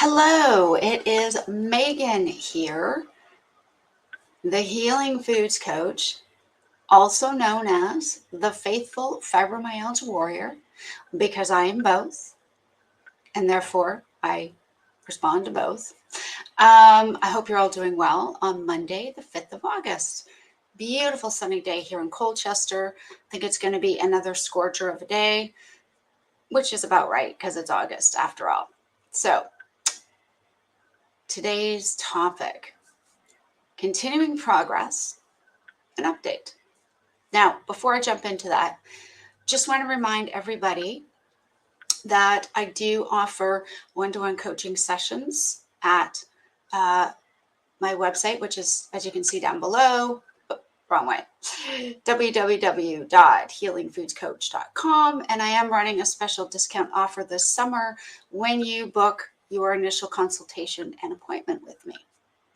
Hello, it is Megan here, the Healing Foods Coach, also known as the Faithful Fibromyalgia Warrior, because I am both, and therefore I respond to both. I hope you're all doing well on Monday, the 5th of August. Beautiful sunny day here in Colchester. I think it's going to be another scorcher of a day, which is about right because it's August after all. So, today's topic: continuing progress, an update. Now, before I jump into that, just want to remind everybody that I do offer one-to-one coaching sessions at my website, which is, as you can see down below, wrong way, www.healingfoodscoach.com. And I am running a special discount offer this summer when you book your initial consultation and appointment with me.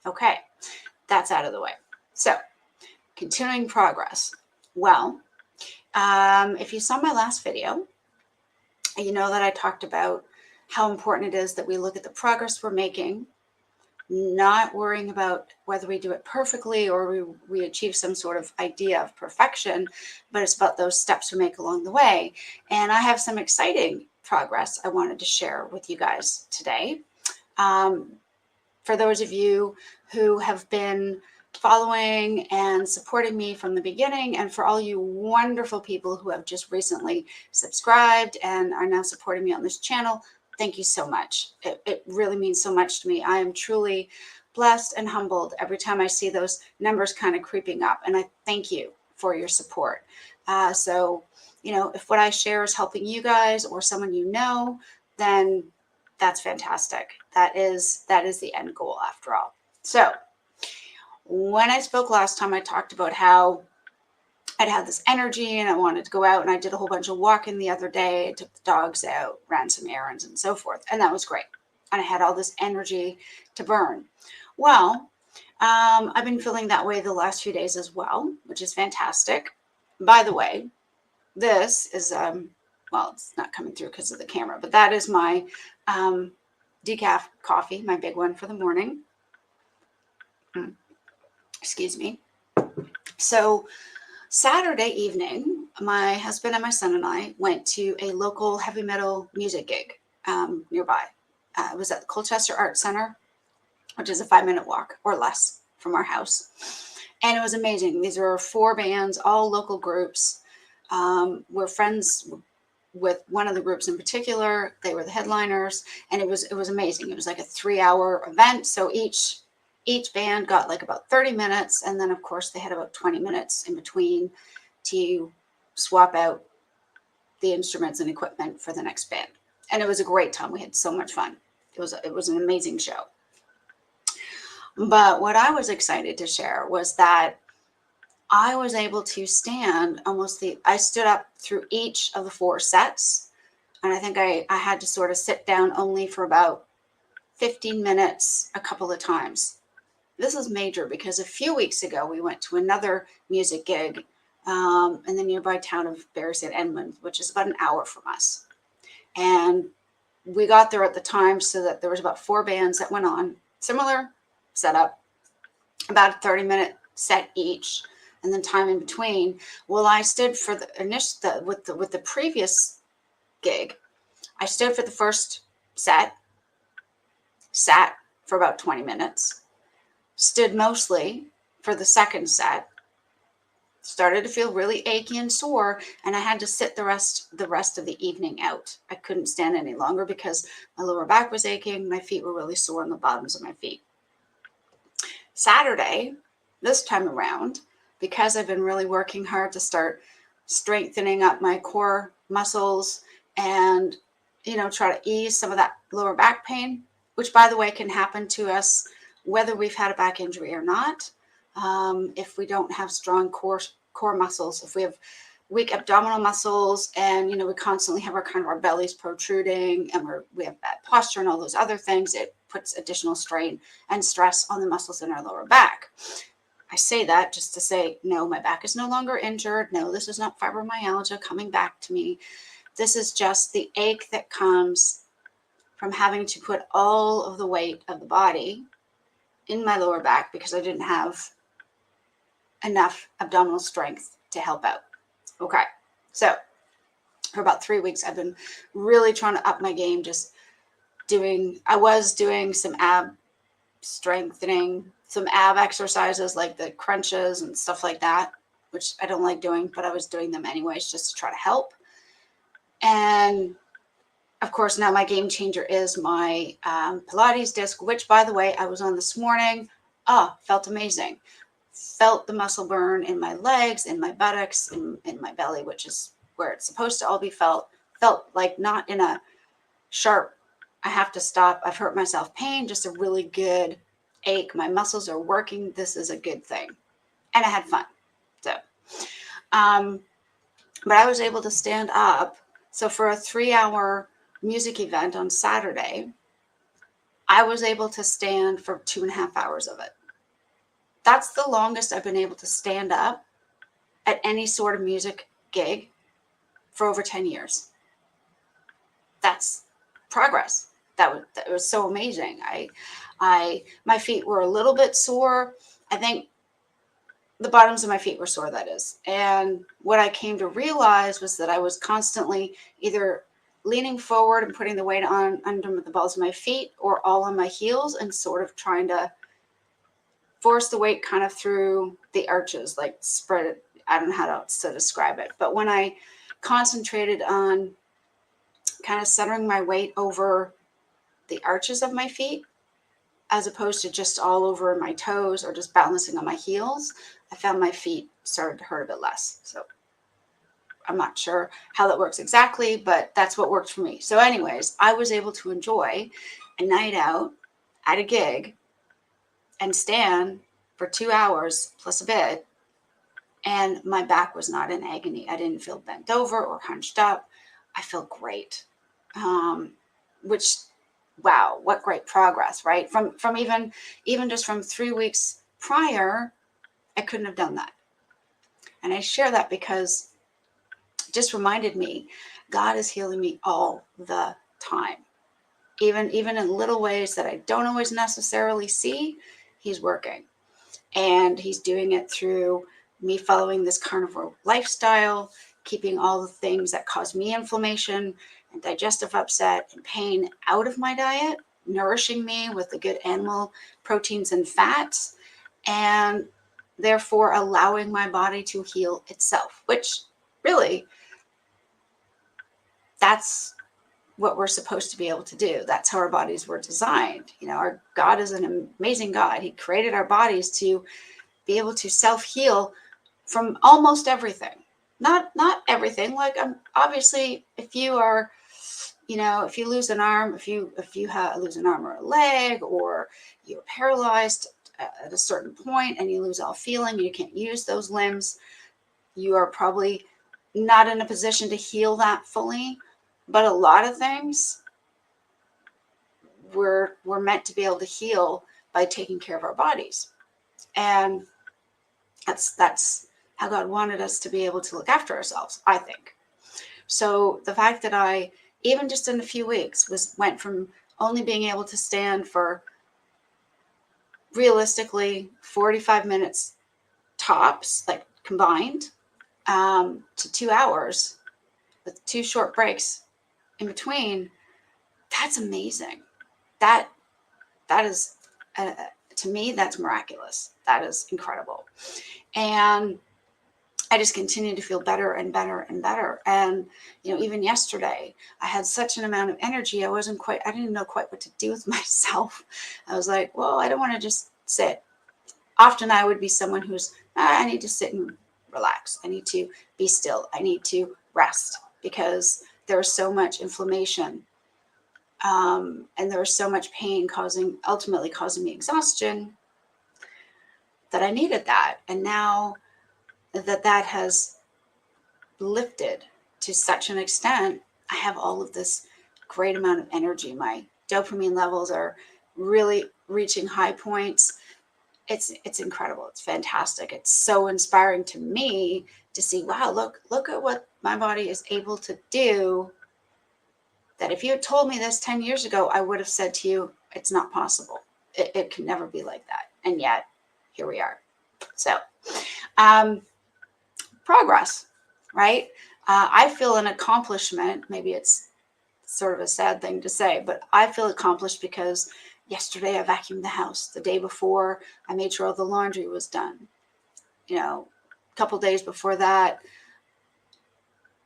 Okay, that's out of the way. So, continuing progress. Well, if you saw my last video, you know that I talked about how important it is that we look at the progress we're making, not worrying about whether we do it perfectly or we achieve some sort of idea of perfection, but it's about those steps we make along the way. And I have some exciting progress I wanted to share with you guys today. For those of you who have been following and supporting me from the beginning, and for all you wonderful people who have just recently subscribed and are now supporting me on this channel, thank you so much. It really means so much to me. I am truly blessed and humbled every time I see those numbers kind of creeping up, and I thank you for your support. So, if what I share is helping you guys or someone you know, then that's fantastic. That is the end goal after all. So, when I spoke last time, I talked about how I'd had this energy and I wanted to go out, and I did a whole bunch of walking the other day. I took the dogs out, ran some errands and so forth. And that was great. And I had all this energy to burn. Well, I've been feeling that way the last few days as well, which is fantastic. By the way, this is, well, it's not coming through because of the camera, but that is my decaf coffee, my big one for the morning. Excuse me. So Saturday evening, my husband and my son and I went to a local heavy metal music gig nearby. It was at the Colchester Arts Center, which is a 5-minute walk or less from our house. And it was amazing. These were 4 bands, all local groups. We're friends with one of the groups in particular. They were the headliners, and it was amazing. It was like a 3-hour event. So each band got like about 30 minutes. And then of course they had about 20 minutes in between to swap out the instruments and equipment for the next band. And it was a great time. We had so much fun. It was an amazing show. But what I was excited to share was that I was able to stand I stood up through each of the 4 sets. And I think I had to sort of sit down only for about 15 minutes a couple of times. This is major because a few weeks ago, we went to another music gig in the nearby town of Bury St. Edmunds, which is about an hour from us. And we got there at the time so that there was about 4 bands that went on, similar setup, about a 30-minute set each, and then time in between. Well, I stood for the initial with the previous gig. I stood for the first set, sat for about 20 minutes, stood mostly for the second set, started to feel really achy and sore, and I had to sit the rest of the evening out. I couldn't stand any longer because my lower back was aching, my feet were really sore on the bottoms of my feet. Saturday, this time around, because I've been really working hard to start strengthening up my core muscles and, try to ease some of that lower back pain, which, by the way, can happen to us whether we've had a back injury or not. If we don't have strong core muscles, if we have weak abdominal muscles, and we constantly have our bellies protruding, and we have bad posture and all those other things, it puts additional strain and stress on the muscles in our lower back. I say that just to say, no, my back is no longer injured. No, this is not fibromyalgia coming back to me. This is just the ache that comes from having to put all of the weight of the body in my lower back because I didn't have enough abdominal strength to help out. Okay, so for about 3 weeks, I've been really trying to up my game, I was doing some ab strengthening, some ab exercises like the crunches and stuff like that, which I don't like doing, but I was doing them anyways just to try to help. And of course, now my game changer is my Pilates disc, which, by the way, I was on this morning. Felt amazing. Felt the muscle burn in my legs, in my buttocks, in my belly, which is where it's supposed to all be felt. Felt like not in a sharp, I have to stop, I've hurt myself pain, just a really good ache. My muscles are working. This is a good thing. And I had fun. So, but I was able to stand up. So for a 3-hour music event on Saturday, I was able to stand for 2.5 hours of it. That's the longest I've been able to stand up at any sort of music gig for over 10 years. That's progress. That was so amazing. My feet were a little bit sore. I think the bottoms of my feet were sore, that is. And what I came to realize was that I was constantly either leaning forward and putting the weight on under the balls of my feet or all on my heels and sort of trying to force the weight kind of through the arches, like spread it. I don't know how else to describe it. But when I concentrated on kind of centering my weight over the arches of my feet, as opposed to just all over my toes or just balancing on my heels, I found my feet started to hurt a bit less. So I'm not sure how that works exactly, but that's what worked for me. So anyways, I was able to enjoy a night out at a gig and stand for 2 hours plus a bit. And my back was not in agony. I didn't feel bent over or hunched up. I felt great. Which, wow, what great progress, right? From even just from 3 weeks prior, I couldn't have done that. And I share that because it just reminded me, God is healing me all the time. Even in little ways that I don't always necessarily see, he's working. And he's doing it through me following this carnivore lifestyle, keeping all the things that cause me inflammation and digestive upset and pain out of my diet, nourishing me with the good animal proteins and fats, and therefore allowing my body to heal itself, which really, that's what we're supposed to be able to do. That's how our bodies were designed. Our God is an amazing God. He created our bodies to be able to self-heal from almost everything. Not everything. Like, obviously, if you are, if you lose an arm, if you lose an arm or a leg, or you're paralyzed at a certain point and you lose all feeling and you can't use those limbs, you are probably not in a position to heal that fully. But a lot of things we're meant to be able to heal by taking care of our bodies. And that's how God wanted us to be able to look after ourselves, I think. So the fact that I, even just in a few weeks, went from only being able to stand for realistically 45 minutes tops, like combined, to 2 hours with 2 short breaks in between, that's amazing. That is, to me, that's miraculous. That is incredible. And I just continue to feel better and better and better. And, even yesterday, I had such an amount of energy. I didn't know quite what to do with myself. I was like, well, I don't want to just sit. Often I would be someone who's, I need to sit and relax. I need to be still. I need to rest because there's so much inflammation. And there's so much pain ultimately causing me exhaustion, that I needed that. And now that has lifted to such an extent, I have all of this great amount of energy. My dopamine levels are really reaching high points. It's incredible. It's fantastic. It's so inspiring to me to see, wow, look at what my body is able to do that if you had told me this 10 years ago, I would have said to you, it's not possible. It can never be like that. And yet, here we are. So, progress, right? I feel an accomplishment. Maybe it's sort of a sad thing to say, but I feel accomplished because yesterday I vacuumed the house. The day before, I made sure all the laundry was done. You know, a couple days before that,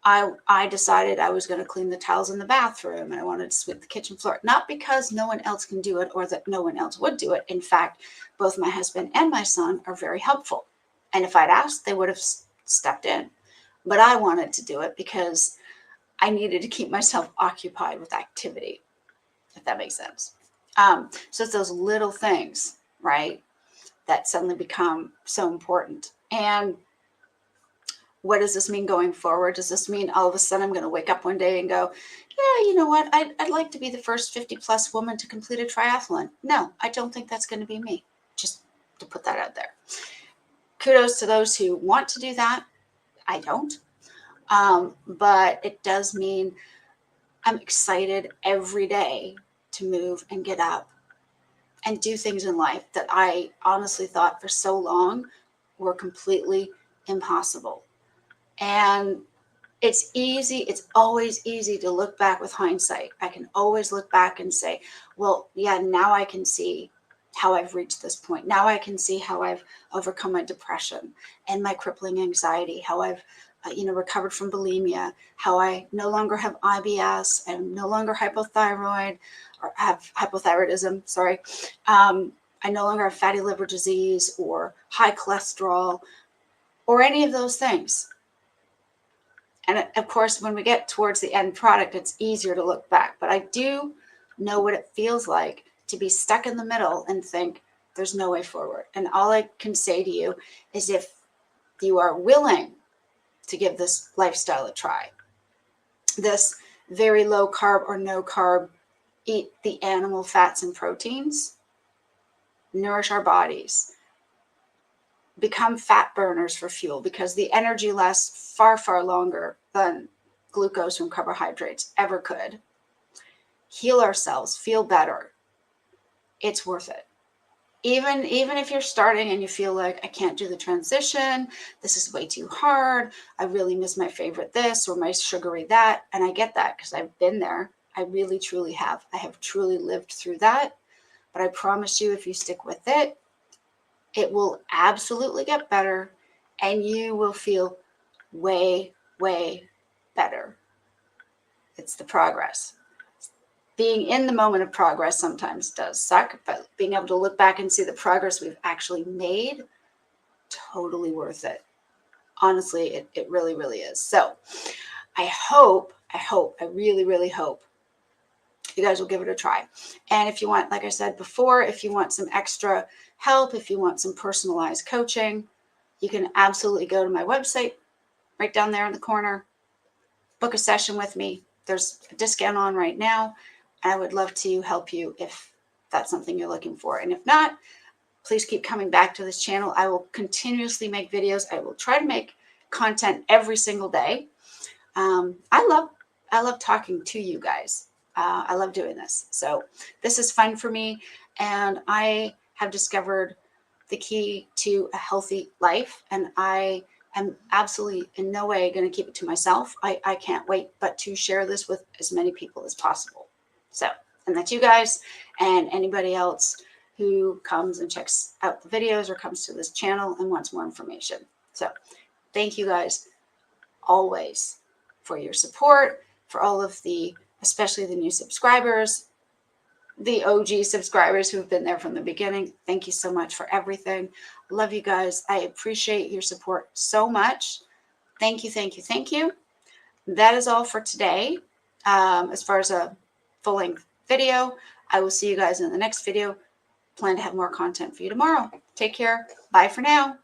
I decided I was going to clean the towels in the bathroom and I wanted to sweep the kitchen floor. Not because no one else can do it or that no one else would do it. In fact, both my husband and my son are very helpful. And if I'd asked, they would have stepped in. But I wanted to do it because I needed to keep myself occupied with activity, if that makes sense. So it's those little things, right, that suddenly become so important. And what does this mean going forward? Does this mean all of a sudden I'm going to wake up one day and go, yeah, you know what? I'd like to be the first 50 plus woman to complete a triathlon. No, I don't think that's going to be me. Just to put that out there. Kudos to those who want to do that. I don't. But it does mean I'm excited every day to move and get up and do things in life that I honestly thought for so long were completely impossible. And it's easy. It's always easy to look back with hindsight. I can always look back and say, well, yeah, now I can see how I've reached this point. Now I can see how I've overcome my depression and my crippling anxiety, how I've recovered from bulimia, how I no longer have IBS and no longer hypothyroid or have hypothyroidism. Sorry. I no longer have fatty liver disease or high cholesterol or any of those things. And of course, when we get towards the end product, it's easier to look back. But I do know what it feels like to be stuck in the middle and think there's no way forward. And all I can say to you is if you are willing to give this lifestyle a try, this very low carb or no carb, eat the animal fats and proteins, nourish our bodies, become fat burners for fuel, because the energy lasts far, far longer than glucose from carbohydrates ever could. Heal ourselves, feel better. It's worth it. Even if you're starting and you feel like I can't do the transition, this is way too hard, I really miss my favorite this or my sugary that. And I get that because I've been there. I really, truly have. I have truly lived through that. But I promise you, if you stick with it, it will absolutely get better and you will feel way, way better. It's the progress. Being in the moment of progress sometimes does suck, but being able to look back and see the progress we've actually made, totally worth it. Honestly, it really, really is. So I really, really hope you guys will give it a try. And if you want, like I said before, if you want some extra help, if you want some personalized coaching, you can absolutely go to my website right down there in the corner, book a session with me. There's a discount on right now. I would love to help you if that's something you're looking for. And if not, please keep coming back to this channel. I will continuously make videos. I will try to make content every single day. I love talking to you guys. I love doing this. So this is fun for me. And I have discovered the key to a healthy life. And I am absolutely in no way going to keep it to myself. I can't wait but to share this with as many people as possible. So, and that's you guys and anybody else who comes and checks out the videos or comes to this channel and wants more information. So thank you guys always for your support, for all of the, especially the new subscribers, the OG subscribers who've been there from the beginning. Thank you so much for everything. Love you guys. I appreciate your support so much. Thank you, thank you, thank you. That is all for today. As far as a full-length video, I will see you guys in the next video. Plan to have more content for you tomorrow. Take care. Bye for now.